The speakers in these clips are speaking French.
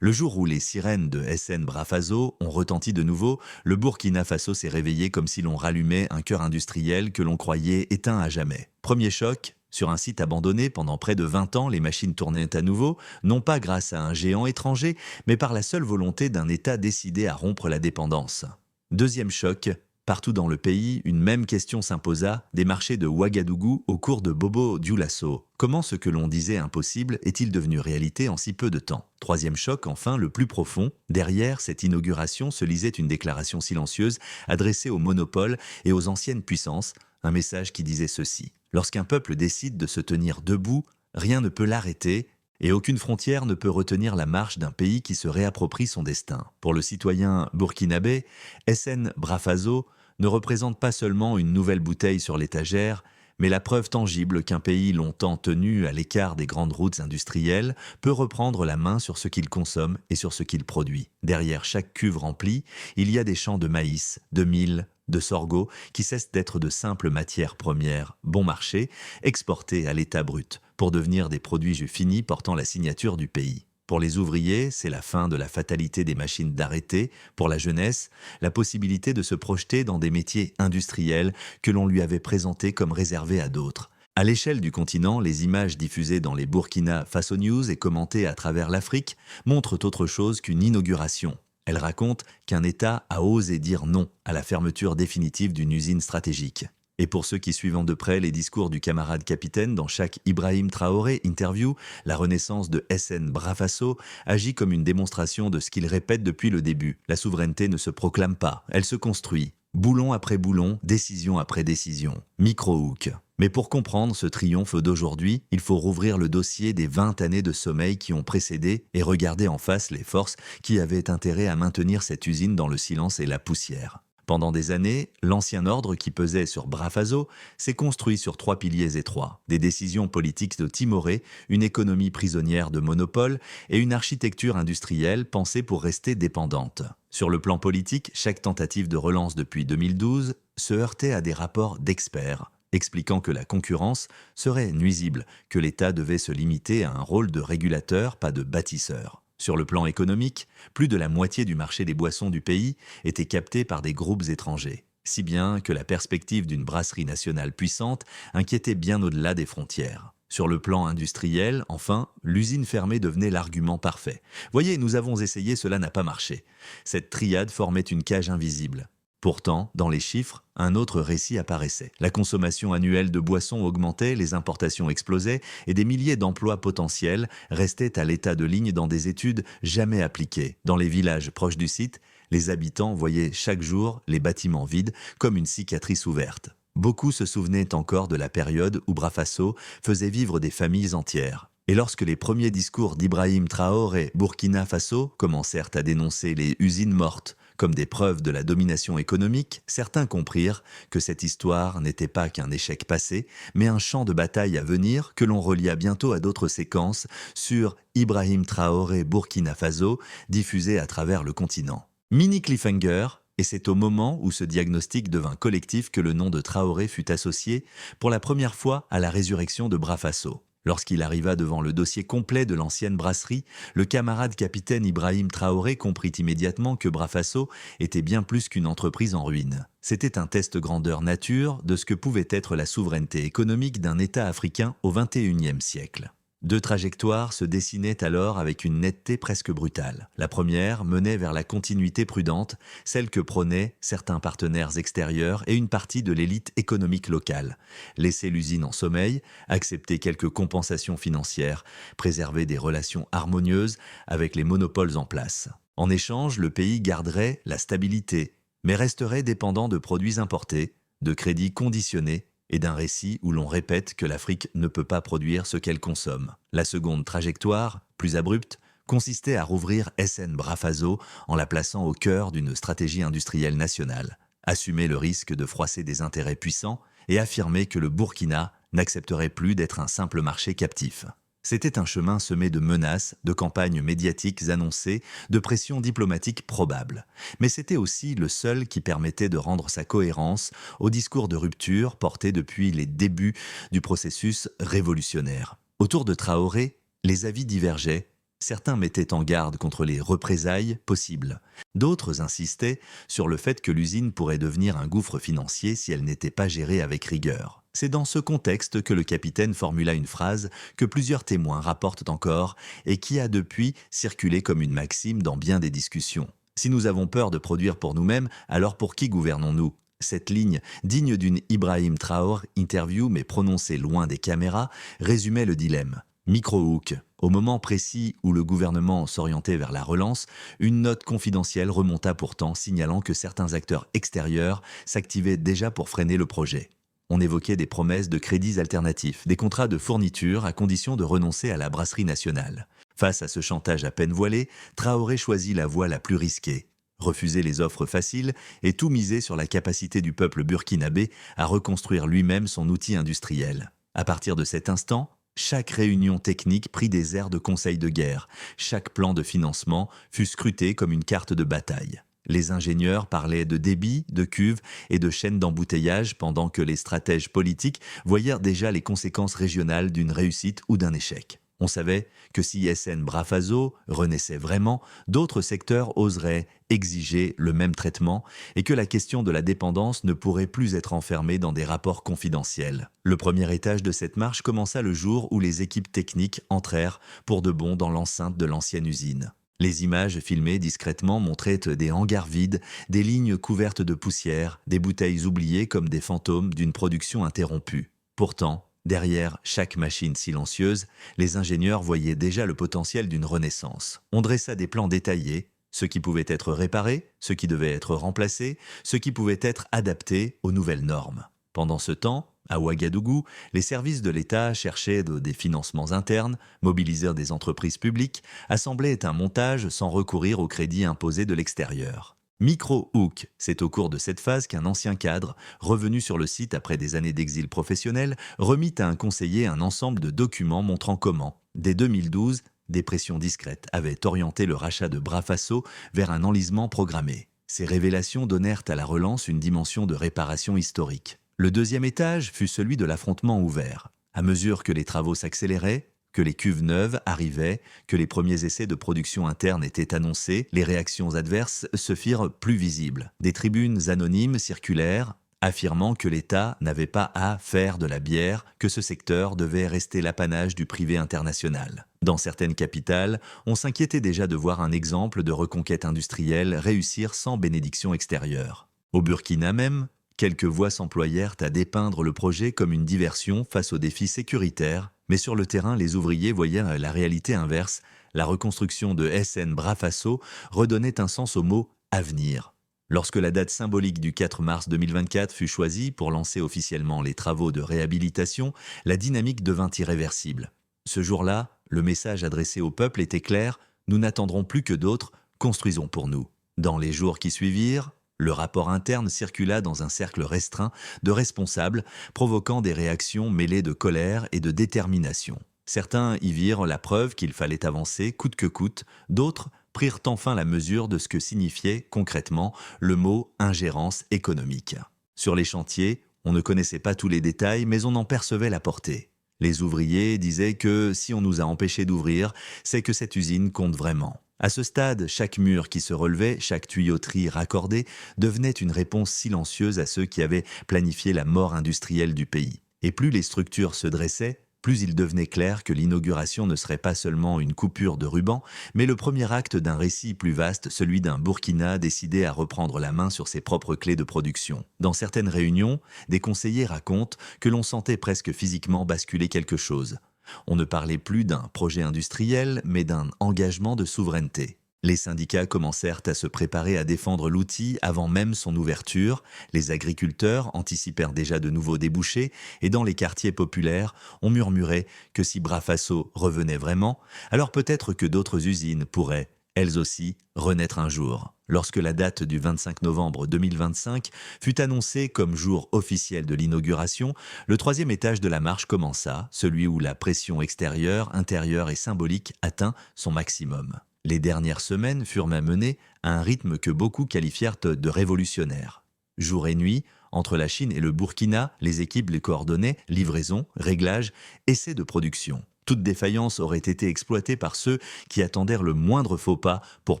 Le jour où les sirènes de SN Brafaso ont retenti de nouveau, le Burkina Faso s'est réveillé comme si l'on rallumait un cœur industriel que l'on croyait éteint à jamais. Premier choc, sur un site abandonné pendant près de 20 ans, les machines tournaient à nouveau, non pas grâce à un géant étranger, mais par la seule volonté d'un État décidé à rompre la dépendance. Deuxième choc, partout dans le pays, une même question s'imposa des marchés de Ouagadougou au cours de Bobo Dioulasso. Comment ce que l'on disait impossible est-il devenu réalité en si peu de temps? Troisième choc, enfin, le plus profond. Derrière cette inauguration se lisait une déclaration silencieuse adressée aux monopoles et aux anciennes puissances, un message qui disait ceci. Lorsqu'un peuple décide de se tenir debout, rien ne peut l'arrêter, et aucune frontière ne peut retenir la marche d'un pays qui se réapproprie son destin. Pour le citoyen burkinabé, SN Brafaso ne représente pas seulement une nouvelle bouteille sur l'étagère, mais la preuve tangible qu'un pays longtemps tenu à l'écart des grandes routes industrielles peut reprendre la main sur ce qu'il consomme et sur ce qu'il produit. Derrière chaque cuve remplie, il y a des champs de maïs, de mil, de sorgho qui cessent d'être de simples matières premières, bon marché, exportées à l'état brut, pour devenir des produits jus finis portant la signature du pays. Pour les ouvriers, c'est la fin de la fatalité des machines d'arrêter. Pour la jeunesse, la possibilité de se projeter dans des métiers industriels que l'on lui avait présentés comme réservés à d'autres. À l'échelle du continent, les images diffusées dans les Burkina Faso News et commentées à travers l'Afrique montrent autre chose qu'une inauguration. Elles racontent qu'un État a osé dire non à la fermeture définitive d'une usine stratégique. Et pour ceux qui suivent de près les discours du camarade capitaine dans chaque Ibrahim Traoré interview, la renaissance de SN Brafaso agit comme une démonstration de ce qu'il répète depuis le début. La souveraineté ne se proclame pas, elle se construit. Boulon après boulon, décision après décision. Micro-hook. Mais pour comprendre ce triomphe d'aujourd'hui, il faut rouvrir le dossier des 20 années de sommeil qui ont précédé et regarder en face les forces qui avaient intérêt à maintenir cette usine dans le silence et la poussière. Pendant des années, l'ancien ordre qui pesait sur Brafaso s'est construit sur 3 piliers étroits. Des décisions politiques de timoré, une économie prisonnière de monopole et une architecture industrielle pensée pour rester dépendante. Sur le plan politique, chaque tentative de relance depuis 2012 se heurtait à des rapports d'experts, expliquant que la concurrence serait nuisible, que l'État devait se limiter à un rôle de régulateur, pas de bâtisseur. Sur le plan économique, plus de la moitié du marché des boissons du pays était capté par des groupes étrangers, si bien que la perspective d'une brasserie nationale puissante inquiétait bien au-delà des frontières. Sur le plan industriel, enfin, l'usine fermée devenait l'argument parfait. Voyez, nous avons essayé, cela n'a pas marché. Cette triade formait une cage invisible. Pourtant, dans les chiffres, un autre récit apparaissait. La consommation annuelle de boissons augmentait, les importations explosaient et des milliers d'emplois potentiels restaient à l'état de ligne dans des études jamais appliquées. Dans les villages proches du site, les habitants voyaient chaque jour les bâtiments vides comme une cicatrice ouverte. Beaucoup se souvenaient encore de la période où Brafaso faisait vivre des familles entières. Et lorsque les premiers discours d'Ibrahim Traoré Burkina Faso commencèrent à dénoncer les usines mortes comme des preuves de la domination économique, certains comprirent que cette histoire n'était pas qu'un échec passé, mais un champ de bataille à venir que l'on relia bientôt à d'autres séquences sur Ibrahim Traoré Burkina Faso diffusées à travers le continent. Mini cliffhanger, et c'est au moment où ce diagnostic devint collectif que le nom de Traoré fut associé pour la première fois à la résurrection de Brafaso. Lorsqu'il arriva devant le dossier complet de l'ancienne brasserie, le camarade capitaine Ibrahim Traoré comprit immédiatement que Brafaso était bien plus qu'une entreprise en ruine. C'était un test grandeur nature de ce que pouvait être la souveraineté économique d'un État africain au XXIe siècle. Deux trajectoires se dessinaient alors avec une netteté presque brutale. La première menait vers la continuité prudente, celle que prônaient certains partenaires extérieurs et une partie de l'élite économique locale. Laisser l'usine en sommeil, accepter quelques compensations financières, préserver des relations harmonieuses avec les monopoles en place. En échange, le pays garderait la stabilité, mais resterait dépendant de produits importés, de crédits conditionnés et d'un récit où l'on répète que l'Afrique ne peut pas produire ce qu'elle consomme. La seconde trajectoire, plus abrupte, consistait à rouvrir SN Brafaso en la plaçant au cœur d'une stratégie industrielle nationale, assumer le risque de froisser des intérêts puissants et affirmer que le Burkina n'accepterait plus d'être un simple marché captif. C'était un chemin semé de menaces, de campagnes médiatiques annoncées, de pressions diplomatiques probables. Mais c'était aussi le seul qui permettait de rendre sa cohérence au discours de rupture porté depuis les débuts du processus révolutionnaire. Autour de Traoré, les avis divergeaient, Certains mettaient en garde contre les représailles possibles. D'autres insistaient sur le fait que l'usine pourrait devenir un gouffre financier si elle n'était pas gérée avec rigueur. C'est dans ce contexte que le capitaine formula une phrase que plusieurs témoins rapportent encore et qui a depuis circulé comme une maxime dans bien des discussions. Si nous avons peur de produire pour nous-mêmes, alors pour qui gouvernons-nous? Cette ligne, digne d'une Ibrahim Traor interview mais prononcée loin des caméras, résumait le dilemme. Micro-hook. Au moment précis où le gouvernement s'orientait vers la relance, une note confidentielle remonta pourtant signalant que certains acteurs extérieurs s'activaient déjà pour freiner le projet. On évoquait des promesses de crédits alternatifs, des contrats de fourniture à condition de renoncer à la brasserie nationale. Face à ce chantage à peine voilé, Traoré choisit la voie la plus risquée. Refuser les offres faciles et tout miser sur la capacité du peuple burkinabé à reconstruire lui-même son outil industriel. À partir de cet instant, chaque réunion technique prit des airs de conseil de guerre. Chaque plan de financement fut scruté comme une carte de bataille. Les ingénieurs parlaient de débit, de cuves et de chaînes d'embouteillage pendant que les stratèges politiques voyèrent déjà les conséquences régionales d'une réussite ou d'un échec. On savait que si SN Brafaso renaissait vraiment, d'autres secteurs oseraient exiger le même traitement et que la question de la dépendance ne pourrait plus être enfermée dans des rapports confidentiels. Le premier étage de cette marche commença le jour où les équipes techniques entrèrent pour de bon dans l'enceinte de l'ancienne usine. Les images filmées discrètement montraient des hangars vides, des lignes couvertes de poussière, des bouteilles oubliées comme des fantômes d'une production interrompue. Pourtant, derrière chaque machine silencieuse, les ingénieurs voyaient déjà le potentiel d'une renaissance. On dressa des plans détaillés, ce qui pouvait être réparé, ce qui devait être remplacé, ce qui pouvait être adapté aux nouvelles normes. Pendant ce temps, à Ouagadougou, les services de l'État cherchaient des financements internes, mobilisèrent des entreprises publiques, assemblaient un montage sans recourir aux crédits imposés de l'extérieur. Micro-hook, c'est au cours de cette phase qu'un ancien cadre, revenu sur le site après des années d'exil professionnel, remit à un conseiller un ensemble de documents montrant comment, dès 2012, des pressions discrètes avaient orienté le rachat de Brafaso vers un enlisement programmé. Ces révélations donnèrent à la relance une dimension de réparation historique. Le deuxième étage fut celui de l'affrontement ouvert. À mesure que les travaux s'accéléraient, que les cuves neuves arrivaient, que les premiers essais de production interne étaient annoncés, les réactions adverses se firent plus visibles. Des tribunes anonymes circulèrent, affirmant que l'État n'avait pas à faire de la bière, que ce secteur devait rester l'apanage du privé international. Dans certaines capitales, on s'inquiétait déjà de voir un exemple de reconquête industrielle réussir sans bénédiction extérieure. Au Burkina même, quelques voix s'employèrent à dépeindre le projet comme une diversion face aux défis sécuritaires, mais sur le terrain, les ouvriers voyaient la réalité inverse. La reconstruction de SN Brafaso redonnait un sens au mot « avenir ». Lorsque la date symbolique du 4 mars 2024 fut choisie pour lancer officiellement les travaux de réhabilitation, la dynamique devint irréversible. Ce jour-là, le message adressé au peuple était clair : nous n'attendrons plus que d'autres, construisons pour nous. Dans les jours qui suivirent, le rapport interne circula dans un cercle restreint de responsables, provoquant des réactions mêlées de colère et de détermination. Certains y virent la preuve qu'il fallait avancer coûte que coûte, d'autres prirent enfin la mesure de ce que signifiait concrètement le mot « ingérence économique ». Sur les chantiers, on ne connaissait pas tous les détails, mais on en percevait la portée. Les ouvriers disaient que si on nous a empêchés d'ouvrir, c'est que cette usine compte vraiment. À ce stade, chaque mur qui se relevait, chaque tuyauterie raccordée, devenait une réponse silencieuse à ceux qui avaient planifié la mort industrielle du pays. Et plus les structures se dressaient, plus il devenait clair que l'inauguration ne serait pas seulement une coupure de ruban, mais le premier acte d'un récit plus vaste, celui d'un Burkina décidé à reprendre la main sur ses propres clés de production. Dans certaines réunions, des conseillers racontent que l'on sentait presque physiquement basculer quelque chose. On ne parlait plus d'un projet industriel, mais d'un engagement de souveraineté. Les syndicats commencèrent à se préparer à défendre l'outil avant même son ouverture, les agriculteurs anticipèrent déjà de nouveaux débouchés, et dans les quartiers populaires, on murmurait que si Brafaso revenait vraiment, alors peut-être que d'autres usines pourraient, elles aussi, renaître un jour. Lorsque la date du 25 novembre 2025 fut annoncée comme jour officiel de l'inauguration, le troisième étage de la marche commença, celui où la pression extérieure, intérieure et symbolique atteint son maximum. Les dernières semaines furent même menées à un rythme que beaucoup qualifièrent de révolutionnaire. Jour et nuit, entre la Chine et le Burkina, les équipes les coordonnaient, livraison, réglage, essais de production. Toute défaillance aurait été exploitée par ceux qui attendèrent le moindre faux pas pour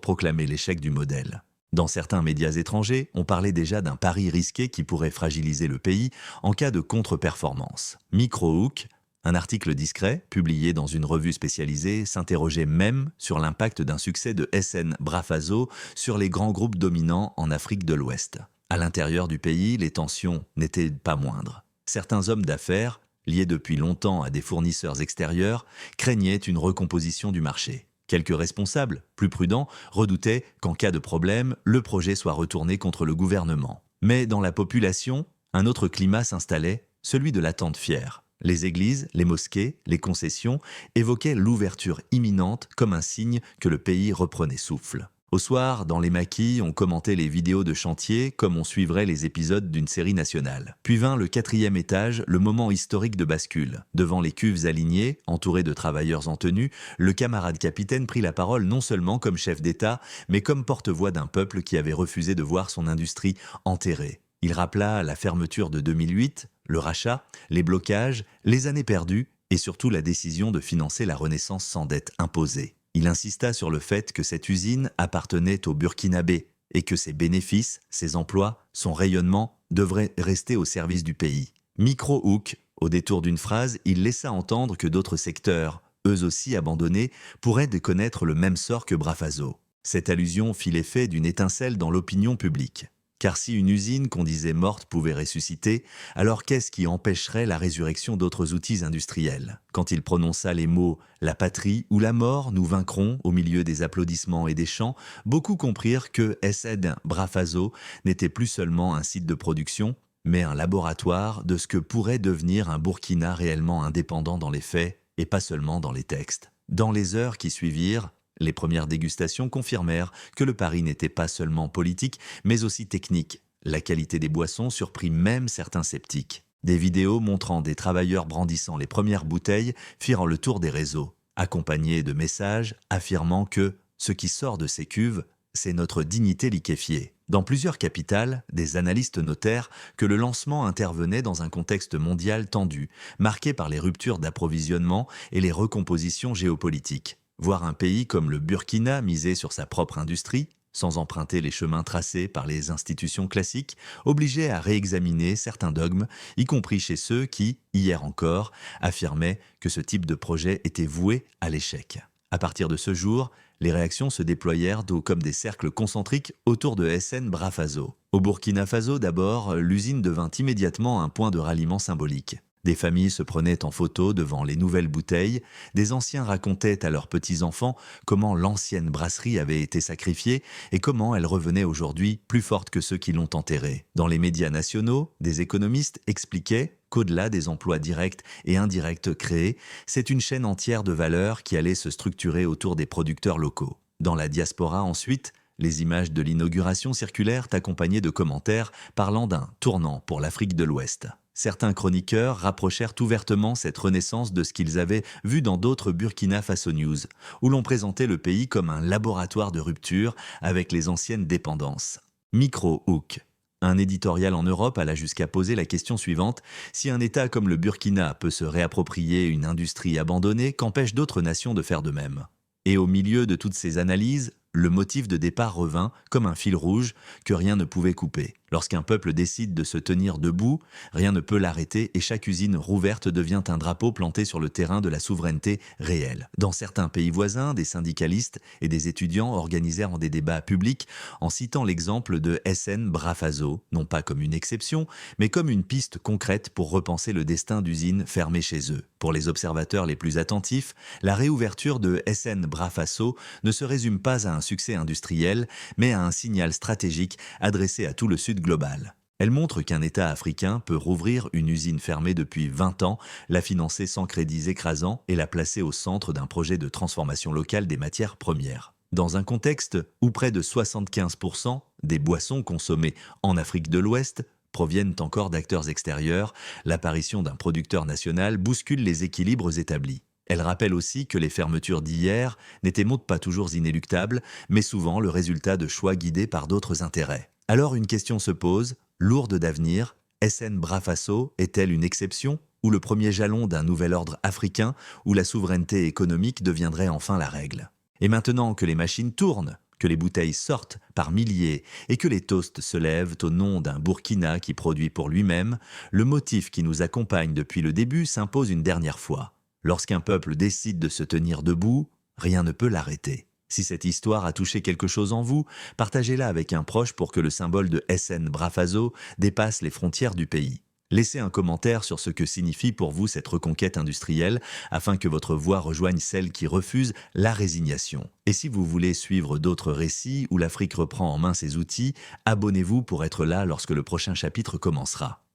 proclamer l'échec du modèle. Dans certains médias étrangers, on parlait déjà d'un pari risqué qui pourrait fragiliser le pays en cas de contre-performance. Microhook, un article discret, publié dans une revue spécialisée, s'interrogeait même sur l'impact d'un succès de SN Brafazo sur les grands groupes dominants en Afrique de l'Ouest. À l'intérieur du pays, les tensions n'étaient pas moindres. Certains hommes d'affaires, liés depuis longtemps à des fournisseurs extérieurs, craignaient une recomposition du marché. Quelques responsables, plus prudents, redoutaient qu'en cas de problème, le projet soit retourné contre le gouvernement. Mais dans la population, un autre climat s'installait, celui de l'attente fière. Les églises, les mosquées, les concessions évoquaient l'ouverture imminente comme un signe que le pays reprenait souffle. Au soir, dans les maquis, on commentait les vidéos de chantier comme on suivrait les épisodes d'une série nationale. Puis vint le 4e étage, le moment historique de bascule. Devant les cuves alignées, entourées de travailleurs en tenue, le camarade capitaine prit la parole non seulement comme chef d'État, mais comme porte-voix d'un peuple qui avait refusé de voir son industrie enterrée. Il rappela la fermeture de 2008, le rachat, les blocages, les années perdues et surtout la décision de financer la Renaissance sans dette imposée. Il insista sur le fait que cette usine appartenait au Burkinabé et que ses bénéfices, ses emplois, son rayonnement devraient rester au service du pays. Microhook, au détour d'une phrase, il laissa entendre que d'autres secteurs, eux aussi abandonnés, pourraient connaître le même sort que Brafazo. Cette allusion fit l'effet d'une étincelle dans l'opinion publique. Car si une usine qu'on disait morte pouvait ressusciter, alors qu'est-ce qui empêcherait la résurrection d'autres outils industriels? Quand il prononça les mots « la patrie ou la mort, nous vaincrons » au milieu des applaudissements et des chants, beaucoup comprirent que SN Brafazo n'était plus seulement un site de production, mais un laboratoire de ce que pourrait devenir un Burkina réellement indépendant dans les faits et pas seulement dans les textes. Dans les heures qui suivirent, les premières dégustations confirmèrent que le pari n'était pas seulement politique, mais aussi technique. La qualité des boissons surprit même certains sceptiques. Des vidéos montrant des travailleurs brandissant les premières bouteilles firent le tour des réseaux, accompagnés de messages affirmant que « ce qui sort de ces cuves, c'est notre dignité liquéfiée ». Dans plusieurs capitales, des analystes notèrent que le lancement intervenait dans un contexte mondial tendu, marqué par les ruptures d'approvisionnement et les recompositions géopolitiques. Voir un pays comme le Burkina miser sur sa propre industrie, sans emprunter les chemins tracés par les institutions classiques, obligeait à réexaminer certains dogmes, y compris chez ceux qui, hier encore, affirmaient que ce type de projet était voué à l'échec. À partir de ce jour, les réactions se déployèrent comme des cercles concentriques autour de SN Brafazo. Au Burkina Faso d'abord, l'usine devint immédiatement un point de ralliement symbolique. Des familles se prenaient en photo devant les nouvelles bouteilles, des anciens racontaient à leurs petits-enfants comment l'ancienne brasserie avait été sacrifiée et comment elle revenait aujourd'hui plus forte que ceux qui l'ont enterrée. Dans les médias nationaux, des économistes expliquaient qu'au-delà des emplois directs et indirects créés, c'est une chaîne entière de valeur qui allait se structurer autour des producteurs locaux. Dans la diaspora ensuite, les images de l'inauguration circulèrent accompagnées de commentaires parlant d'un tournant pour l'Afrique de l'Ouest. Certains chroniqueurs rapprochèrent ouvertement cette renaissance de ce qu'ils avaient vu dans d'autres Burkina Faso News, où l'on présentait le pays comme un laboratoire de rupture avec les anciennes dépendances. Microhook. Un éditorial en Europe alla jusqu'à poser la question suivante: si un État comme le Burkina peut se réapproprier une industrie abandonnée, qu'empêche d'autres nations de faire de même? Et au milieu de toutes ces analyses, le motif de départ revint comme un fil rouge que rien ne pouvait couper. Lorsqu'un peuple décide de se tenir debout, rien ne peut l'arrêter et chaque usine rouverte devient un drapeau planté sur le terrain de la souveraineté réelle. Dans certains pays voisins, des syndicalistes et des étudiants organisèrent des débats publics en citant l'exemple de SN Brafazo, non pas comme une exception, mais comme une piste concrète pour repenser le destin d'usines fermées chez eux. Pour les observateurs les plus attentifs, la réouverture de SN Brafazo ne se résume pas à un succès industriel, mais à un signal stratégique adressé à tout le Sud global. Elle montre qu'un État africain peut rouvrir une usine fermée depuis 20 ans, la financer sans crédits écrasants et la placer au centre d'un projet de transformation locale des matières premières. Dans un contexte où près de 75% des boissons consommées en Afrique de l'Ouest proviennent encore d'acteurs extérieurs, l'apparition d'un producteur national bouscule les équilibres établis. Elle rappelle aussi que les fermetures d'hier n'étaient pas toujours inéluctables, mais souvent le résultat de choix guidés par d'autres intérêts. Alors une question se pose, lourde d'avenir: SN Brafazo est-elle une exception ou le premier jalon d'un nouvel ordre africain où la souveraineté économique deviendrait enfin la règle. Et maintenant que les machines tournent, que les bouteilles sortent par milliers et que les toasts se lèvent au nom d'un Burkina qui produit pour lui-même, le motif qui nous accompagne depuis le début s'impose une dernière fois. Lorsqu'un peuple décide de se tenir debout, rien ne peut l'arrêter. Si cette histoire a touché quelque chose en vous, partagez-la avec un proche pour que le symbole de SN Brafaso dépasse les frontières du pays. Laissez un commentaire sur ce que signifie pour vous cette reconquête industrielle afin que votre voix rejoigne celle qui refuse la résignation. Et si vous voulez suivre d'autres récits où l'Afrique reprend en main ses outils, abonnez-vous pour être là lorsque le prochain chapitre commencera.